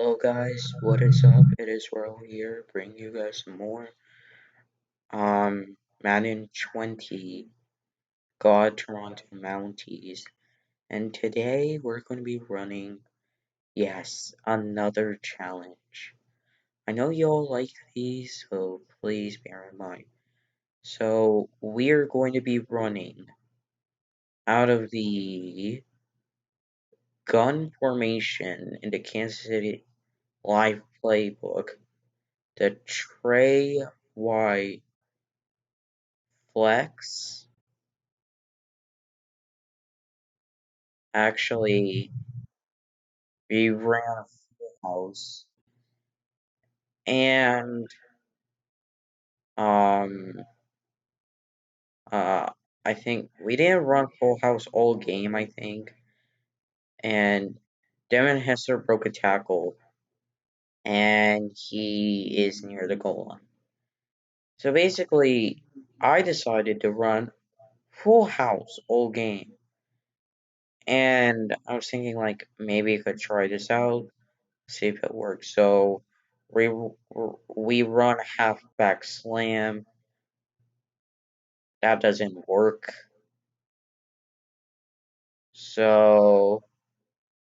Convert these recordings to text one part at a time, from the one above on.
Hello guys, what is up? It is Ro here, bringing you guys some more Madden 20 God Toronto Mounties. And today we're going to be running, yes, another challenge. I know you all like these, so please bear in mind. So we're going to be running out of the gun formation in the Kansas City live playbook, the Trey Y Flex. Actually, we ran a full house, and um, uh, I think we didn't run full house all game. I think, and Devin Hester broke a tackle, and he is near the goal line. So basically, I decided to run full house all game, and I was thinking like maybe I could try this out, see if it works. So we we run halfback slam. That doesn't work. So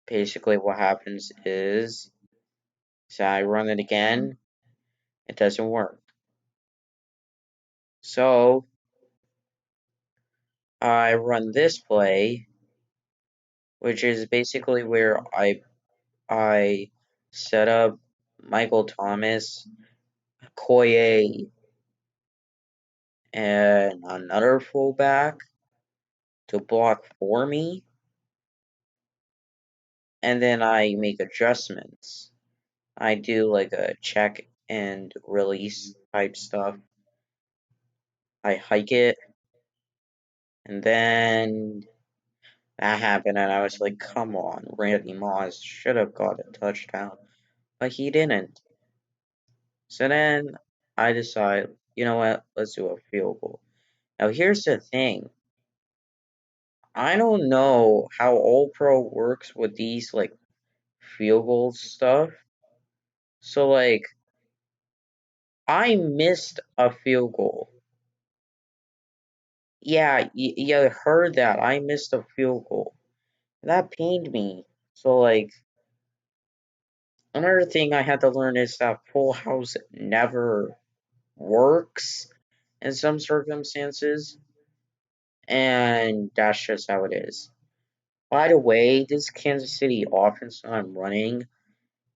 basically, what happens is, so I run it again. It doesn't work. So I run this play, which is basically where I set up Michael Thomas, Koye, and another fullback to block for me, and then I make adjustments. I do like a check and release type stuff. I hike it, and then that happened, and I was like, come on, Randy Moss should have got a touchdown, but he didn't. So then I decide, you know what, let's do a field goal. Now here's the thing. I don't know how All Pro works with these like field goal stuff. So like I missed a field goal. Yeah, you heard that. I missed a field goal. That pained me. So like another thing I had to learn is that full house never works in some circumstances, and that's just how it is. By the way, this Kansas City offense that I'm running,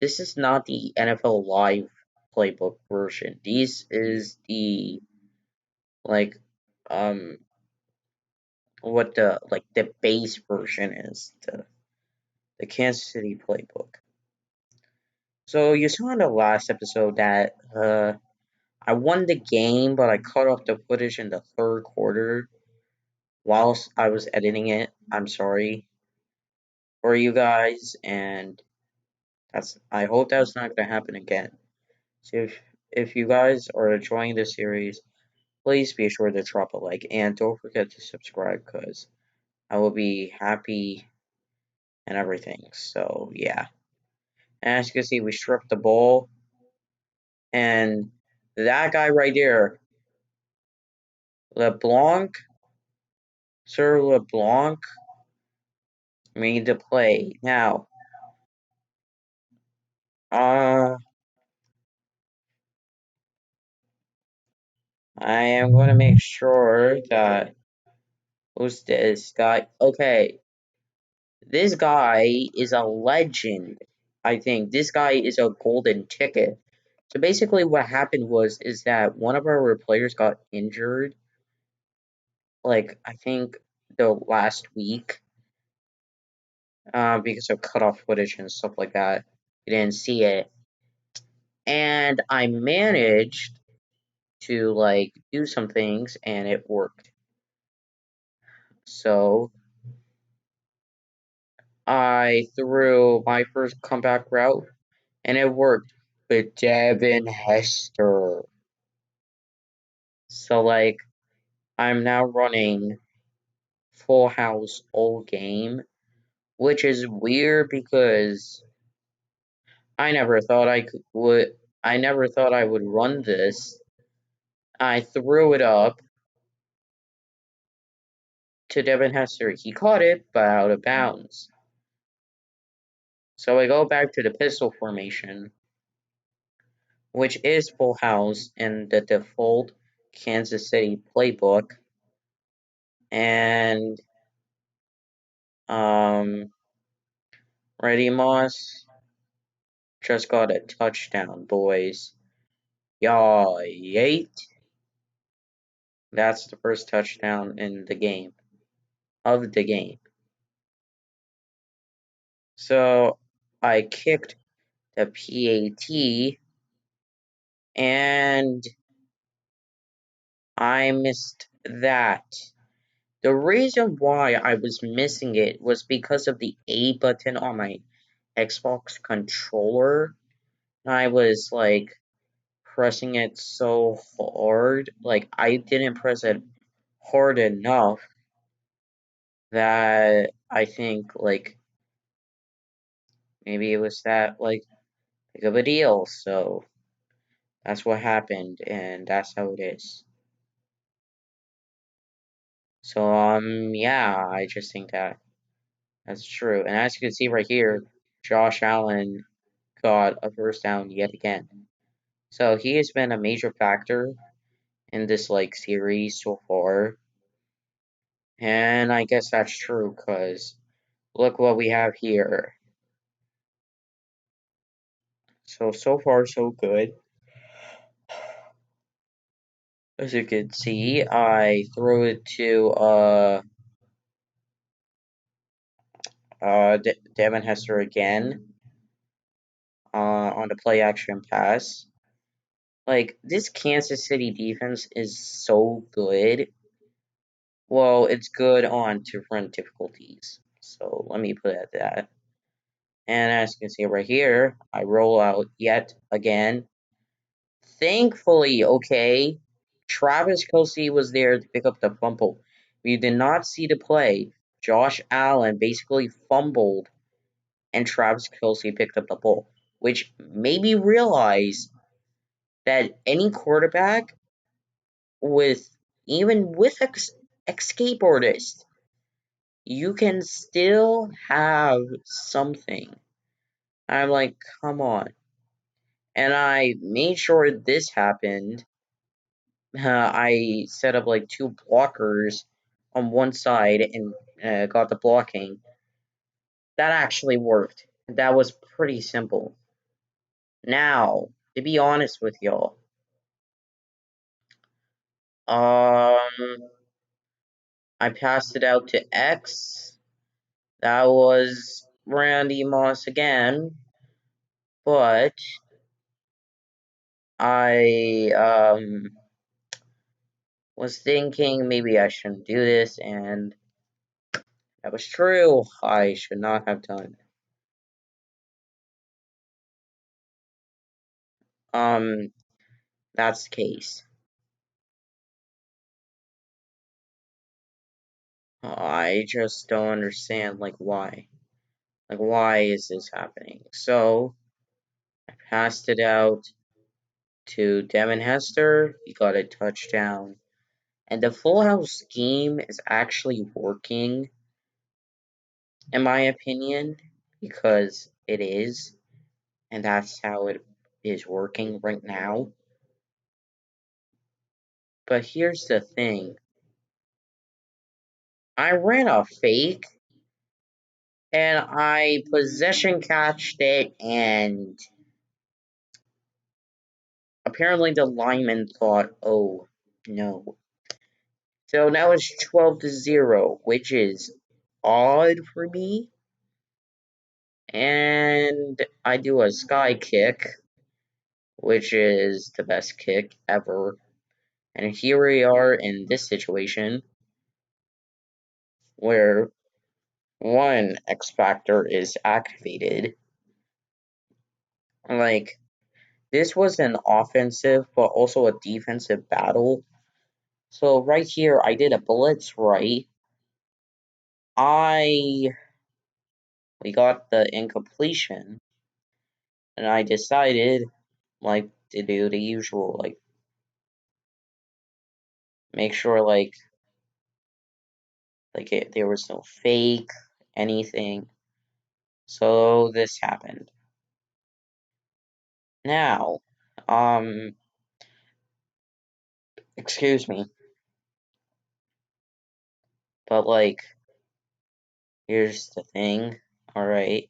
this is not the NFL Live playbook version. This is the like um what the base version is, the Kansas City playbook. So you saw in the last episode that I won the game, but I cut off the footage in the third quarter whilst I was editing it. I'm sorry for you guys, and I hope that's not gonna happen again. So if you guys are enjoying this series, please be sure to drop a like and don't forget to subscribe because I will be happy and everything. So yeah. And as you can see, we stripped the ball, and that guy right there, LeBlanc, Sir LeBlanc, made the play. Now, I am going to make sure that who's this guy? Okay, this guy is a legend. I think this guy is a golden ticket. So basically, what happened is that one of our players got injured. Like I think the last week, because of cutoff footage and stuff like that. You didn't see it, and I managed to like do some things, and it worked. So I threw my first comeback route, and it worked with Devin Hester. So, like, I'm now running full house all game, which is weird because I never thought would. I never thought I would run this. I threw it up to Devin Hester. He caught it, but out of bounds. So I go back to the pistol formation, which is full house in the default Kansas City playbook. And Reddy Moss just got a touchdown, boys. Yay! That's the first touchdown in the game. Of the game. So I kicked the PAT and I missed that. The reason why I was missing it was because of the A button on my Xbox controller. I was like pressing it so hard, like I didn't press it hard enough that I think like maybe it was that like big of a deal. So that's what happened, and that's how it is. So yeah, I just think that that's true. And as you can see right here, Josh Allen got a first down yet again. So he has been a major factor in this like series so far. And I guess that's true because look what we have here. So far so good. As you can see, I threw it to Devin Hester again on the play action pass. Like this Kansas City defense is so good. Well, it's good on different difficulties. So let me put it at that. And as you can see right here, I roll out yet again. Thankfully, okay, Travis Kelce was there to pick up the fumble. We did not see the play. Josh Allen basically fumbled, and Travis Kelce picked up the ball, which made me realize that any quarterback with even with escape artist, you can still have something. I'm like, come on. And I made sure this happened. I set up like two blockers on one side and got the blocking. That actually worked. That was pretty simple. Now, to be honest with y'all, um, I passed it out to X. That was Randy Moss again, but I was thinking maybe I shouldn't do this, and that was true. I should not have done. That's the case. I just don't understand, like, why. Like, why is this happening? So, I passed it out to Devin Hester. He got a touchdown. And the full house scheme is actually working, in my opinion, because it is. And that's how it is working right now. But here's the thing. I ran a fake and I possession catched it, and apparently the lineman thought, oh no. So now it's 12-0, which is odd for me. And I do a sky kick, which is the best kick ever. And here we are in this situation where one X Factor is activated. Like, this was an offensive but also a defensive battle. So right here, I did a blitz right. We got the incompletion. and I decided, like, to do the usual, like, make sure, there was no fake anything. So this happened. Now, um, excuse me, but like, here's the thing. All right,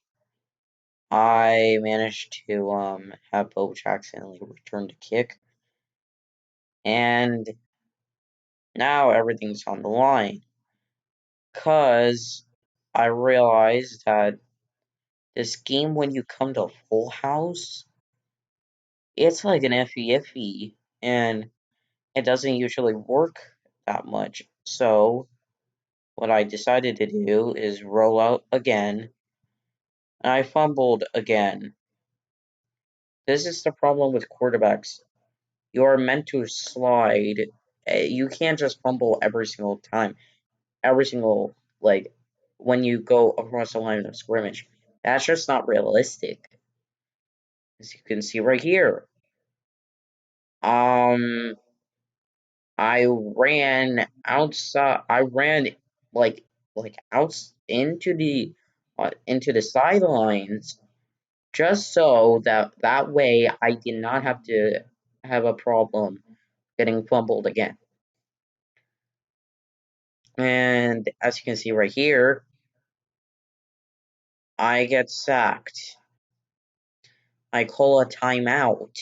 I managed to have Bo accidentally return to kick, and now everything's on the line. Cause I realized that this game, when you come to Full House, it's like an FE, and it doesn't usually work that much. So what I decided to do is roll out again. And I fumbled again. This is the problem with quarterbacks. You are meant to slide. You can't just fumble every single time. Every single, like, when you go across the line of scrimmage. That's just not realistic. As you can see right here. Um, I ran outside. I ran like out into the sidelines, just so that way I did not have to have a problem getting fumbled again. And as you can see right here, I get sacked. I call a timeout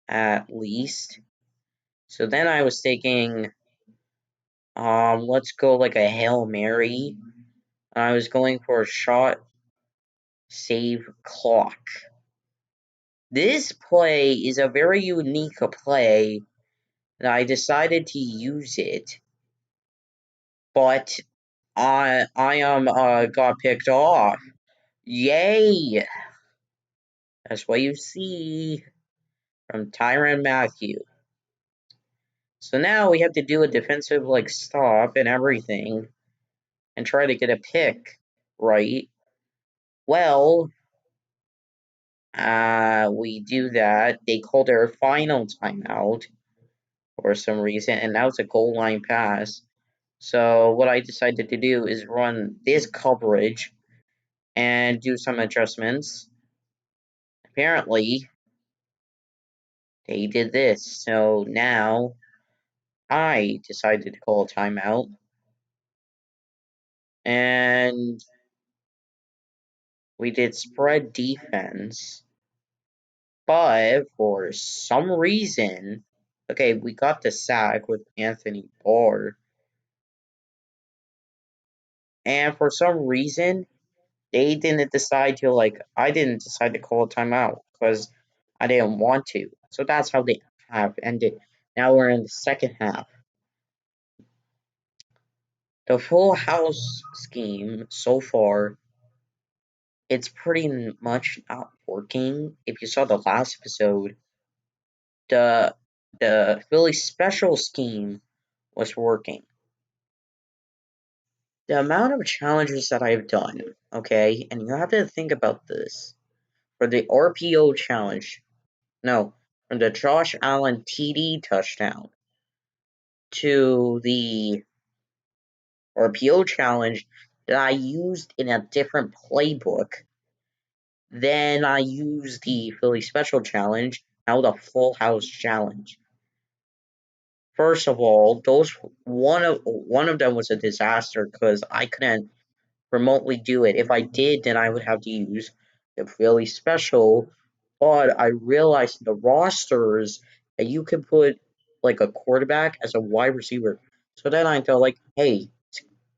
at least. So then I was thinking, let's go like a Hail Mary. I was going for a shot save clock. This play is a very unique play, and I decided to use it, but I got picked off. Yay! That's what you see from Tyrann Mathieu. So now we have to do a defensive stop and everything, and try to get a pick, right? Well, we do that. They call their final timeout for some reason, and now it's a goal line pass. So what I decided to do is run this coverage and do some adjustments. Apparently, they did this. So now I decided to call a timeout. And we did spread defense. But for some reason, okay, we got the sack with Anthony Barr. And for some reason, they didn't decide to I didn't decide to call a timeout because I didn't want to. So that's how the half ended. Now we're in the second half. The full house scheme so far, it's pretty much not working. If you saw the last episode, the the Philly special scheme was working. The amount of challenges that I've done, okay, and you have to think about this. For the RPO challenge, no, from the Josh Allen TD touchdown to the RPO challenge that I used in a different playbook, then I used the Philly Special challenge, now the Full House challenge. First of all, those one of them was a disaster because I couldn't remotely do it. If I did, then I would have to use the Philly Special. But I realized in the rosters that you can put like a quarterback as a wide receiver. So then I thought hey,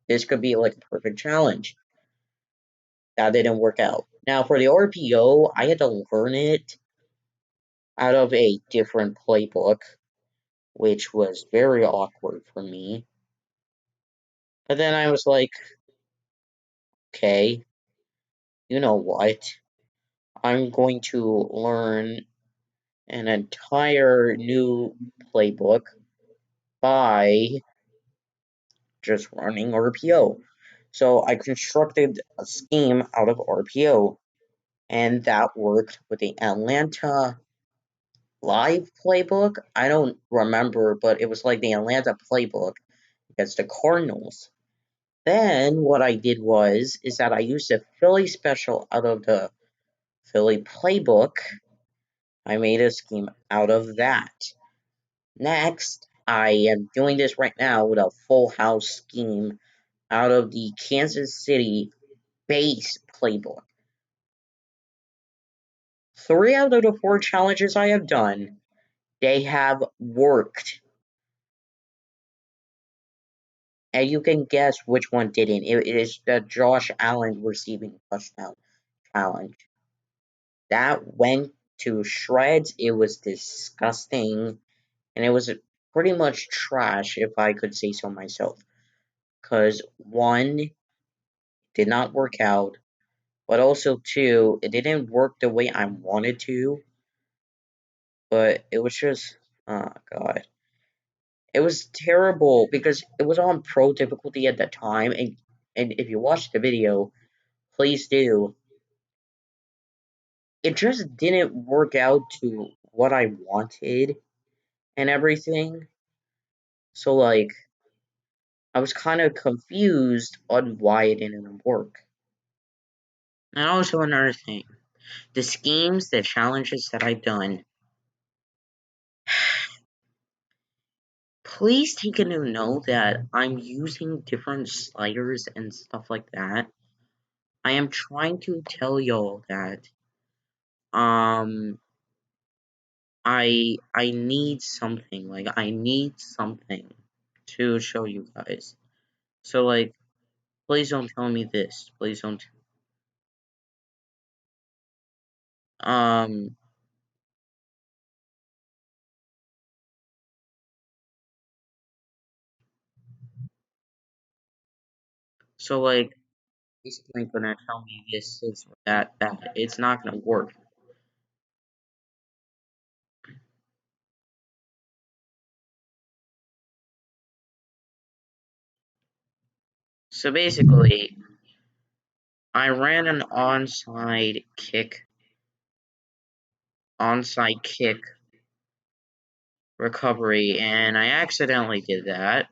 this could be like a perfect challenge. That didn't work out. Now for the RPO, I had to learn it out of a different playbook, which was very awkward for me. But then I was like, okay, you know what? I'm going to learn an entire new playbook by just running RPO. So I constructed a scheme out of RPO. and that worked with the Atlanta live playbook. I don't remember, but it was like the Atlanta playbook against the Cardinals. Then what I did is that I used a Philly special out of the Philly playbook. I made a scheme out of that. Next, I am doing this right now with a full house scheme out of the Kansas City base playbook. 3 out of the 4 challenges I have done, they have worked. And you can guess which one didn't. It is the Josh Allen receiving touchdown challenge. That went to shreds. It was disgusting. And it was pretty much trash, if I could say so myself. Because, one, did not work out. But also, two, it didn't work the way I wanted to. But it was just, oh god. It was terrible because it was on pro difficulty at the time. And if you watch the video, please do. It just didn't work out to what I wanted and everything. So, like, I was kind of confused on why it didn't work. And also, another thing, the schemes, the challenges that I've done, please take into note that I'm using different sliders and stuff like that. I am trying to tell y'all that um I need something. Like, I need something to show you guys. So, like, please don't tell me this. Please don't. Um. So, like, basically gonna tell me this is that bad. It's not gonna work. So basically, I ran an onside kick recovery, and I accidentally did that,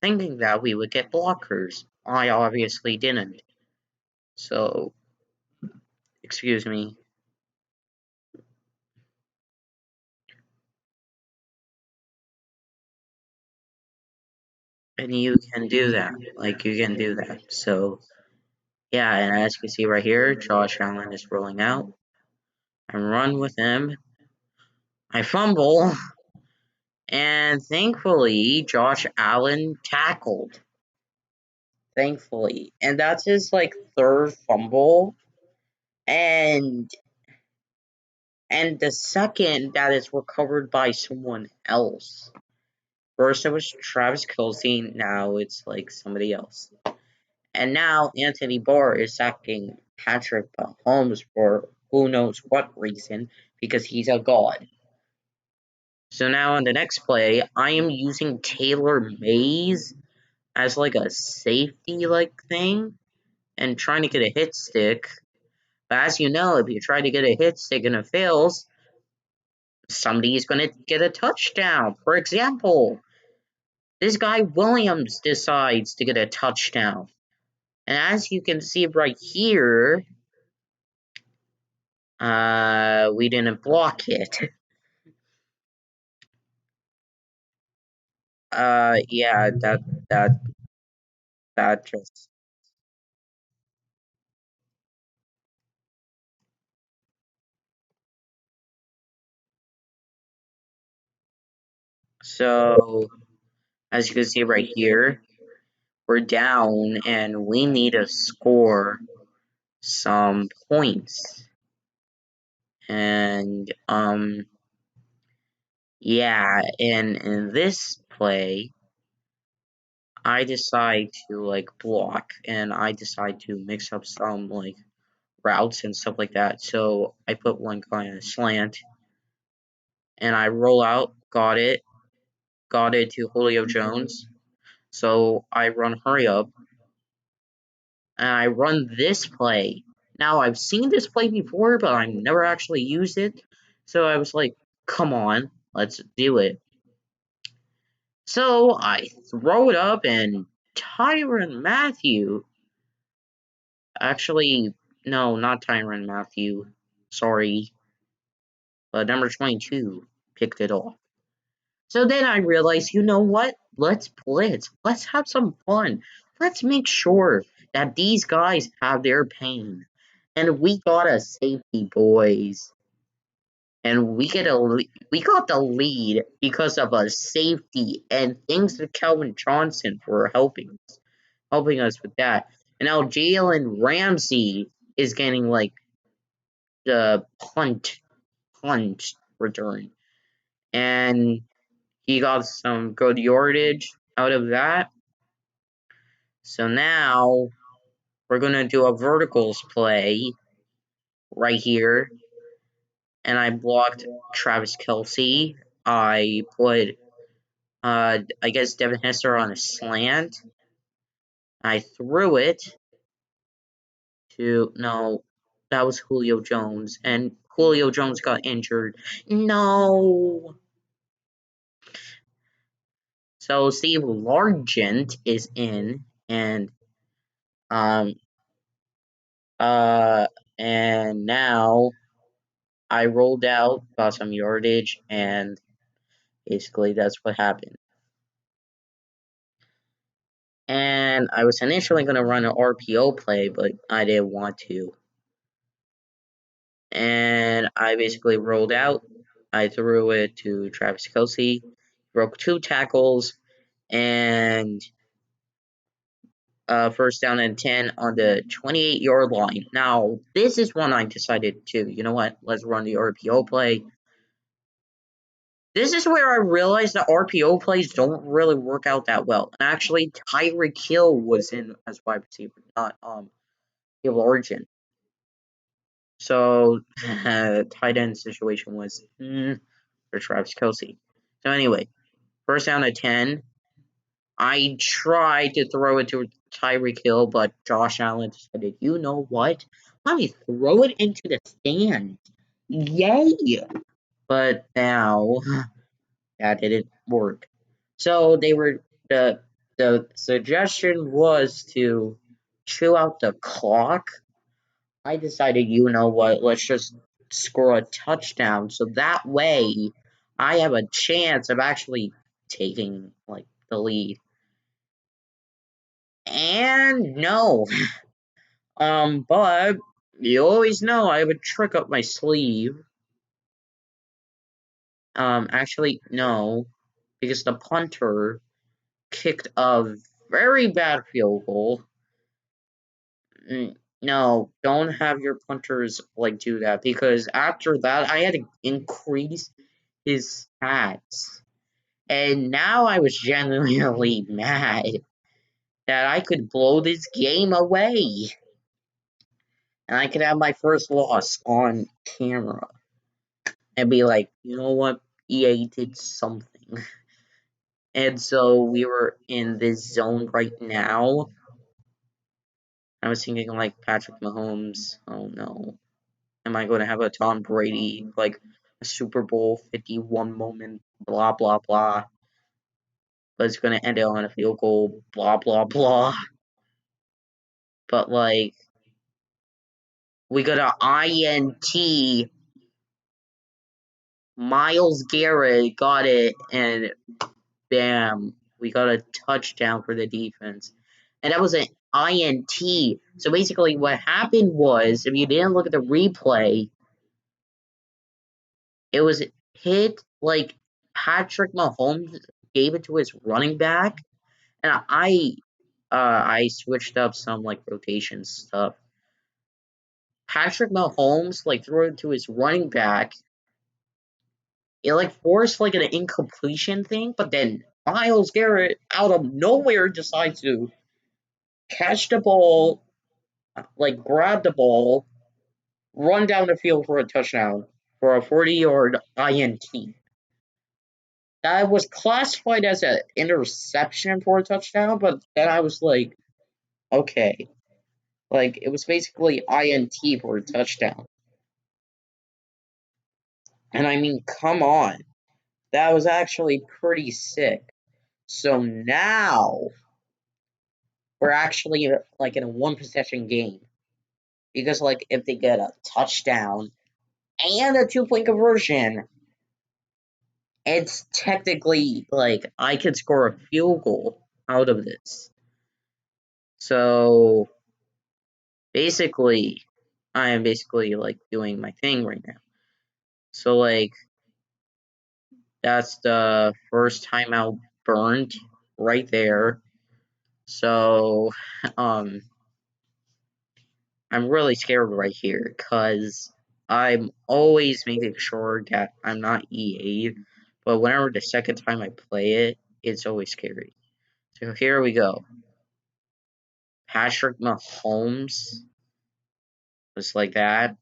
thinking that we would get blockers. I obviously didn't. So, excuse me. And you can do that. Like, you can do that. So, yeah, and as you can see right here, Josh Allen is rolling out. I run with him. I fumble. And thankfully, Josh Allen tackled. Thankfully. And that's his, like, third fumble. And the second that is recovered by someone else. First it was Travis Kelce, now it's like somebody else. And now Anthony Barr is sacking Patrick Mahomes for who knows what reason, because he's a god. So now on the next play, I am using Taylor Mays as like a safety like thing and trying to get a hit stick. But as you know, if you try to get a hit stick and it fails, somebody is going to get a touchdown. For example, this guy Williams decides to get a touchdown. And as you can see right here, we didn't block it. Yeah, that just. So, as you can see right here, we're down and we need to score some points. And, yeah, and in this play, I decide to, like, block, and I decide to mix up some, like, routes and stuff like that. So I put one guy on a slant, and I roll out, got it to Julio Jones. So I run hurry up, and I run this play. Now, I've seen this play before, but I've never actually used it. So I was like, come on, let's do it. So I throw it up, and Tyron Matthew. Actually, no, not Tyron Matthew. Sorry. Number 22 picked it off. So then I realized, you know what? Let's blitz. Let's have some fun. Let's make sure that these guys have their pain. And we got a safety, boys. And we got the lead because of a safety, and thanks to Calvin Johnson for helping us with that. And now Jalen Ramsey is getting like the punt return, and he got some good yardage out of that. So now we're gonna do a verticals play right here, and I blocked Travis Kelce. I put I guess Devin Hester on a slant. I threw it to no, that was Julio Jones, and Julio Jones got injured. No. So Steve Largent is in, and um uh and now I rolled out, got some yardage, and basically that's what happened. And I was initially going to run an RPO play, but I didn't want to. And I basically rolled out. I threw it to Travis Kelce, broke 2 tackles, and first down and 10 on the 28-yard line. Now, this is when I decided to, you know what, let's run the RPO play. This is where I realized that RPO plays don't really work out that well. And actually, Tyreek Hill was in as wide receiver, not Hill Origin. So, tight end situation was for Travis Kelce. So anyway, first down at 10. I tried to throw it to Tyreek Hill, but Josh Allen decided, you know what? Let me throw it into the stand. Yay! But now that didn't work. So the suggestion was to chew out the clock. I decided, you know what, let's just score a touchdown so that way I have a chance of actually taking like the lead. And no. But you always know I have a trick up my sleeve. Actually no, because the punter kicked a very bad field goal. No, don't have your punters like do that, because after that I had to increase his stats. And now I was genuinely mad that I could blow this game away. And I could have my first loss on camera and be like, you know what? EA did something. And so we were in this zone right now. I was thinking like Patrick Mahomes. Oh no. Am I going to have a Tom Brady, like a Super Bowl 51 moment, blah, blah, blah. But it's going to end it on a field goal, blah, blah, blah. But like, we got an INT. Miles Garrett got it, and bam, we got a touchdown for the defense. And that was an INT. So basically, what happened was, if you didn't look at the replay, it was hit like Patrick Mahomes gave it to his running back, and I switched up some like rotation stuff. Patrick Mahomes like threw it to his running back. It like forced like an incompletion thing, but then Miles Garrett out of nowhere decides to catch the ball, like grab the ball, run down the field for a touchdown for a 40-yard INT. That was classified as an interception for a touchdown, but then I was like, okay, Like, it was basically INT for a touchdown. And I mean, come on. That was actually pretty sick. So now we're actually like in a one possession game. Because like if they get a touchdown and a 2-point conversion, it's technically like I could score a field goal out of this. So basically I am basically like doing my thing right now. So like that's the first timeout burned right there. So um I'm really scared right here because I'm always making sure that I'm not EA, but whenever the second time I play it, it's always scary. So here we go. Patrick Mahomes, just like that.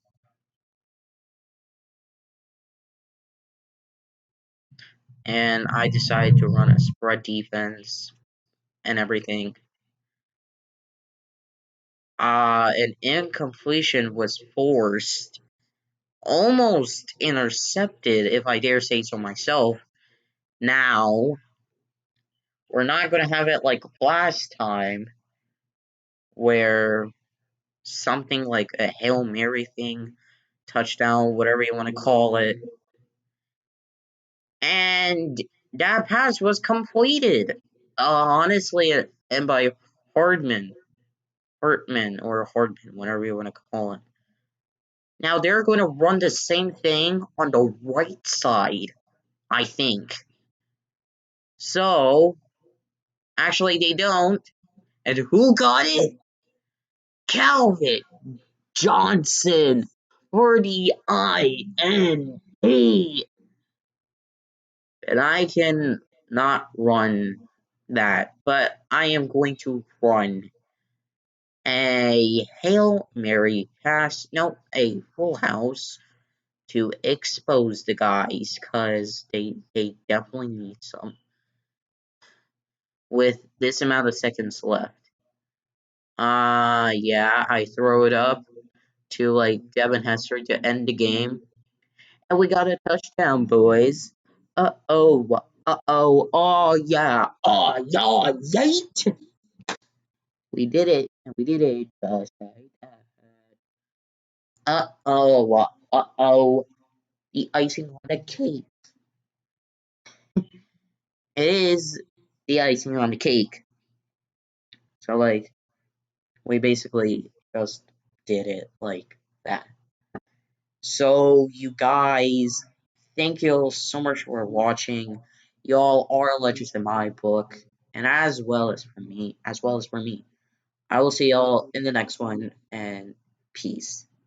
And I decided to run a spread defense and everything. An incompletion was forced, almost intercepted, if I dare say so myself. Now, we're not going to have it like last time, where something like a Hail Mary thing, touchdown, whatever you want to call it. And that pass was completed. Honestly, and by Hartman, or Hardman, whatever you want to call him. Now they're going to run the same thing on the right side, I think. So, actually, they don't. And who got it? Calvin Johnson for the INT. And I can not run that, but I am going to run a Hail Mary pass, no, a full house to expose the guys, because they definitely need some. With this amount of seconds left. Yeah, I throw it up to like Devin Hester to end the game. And we got a touchdown, boys. Uh-oh. Uh-oh. Oh, yeah. Oh, yeah. Yeet. We did it. We did it. Uh-oh. Uh-oh. The icing on the cake. It is the icing on the cake. So, like, we basically just did it like that. So, you guys, thank you all so much for watching. Y'all are legends in my book, and as well as for me, I will see y'all in the next one, and peace.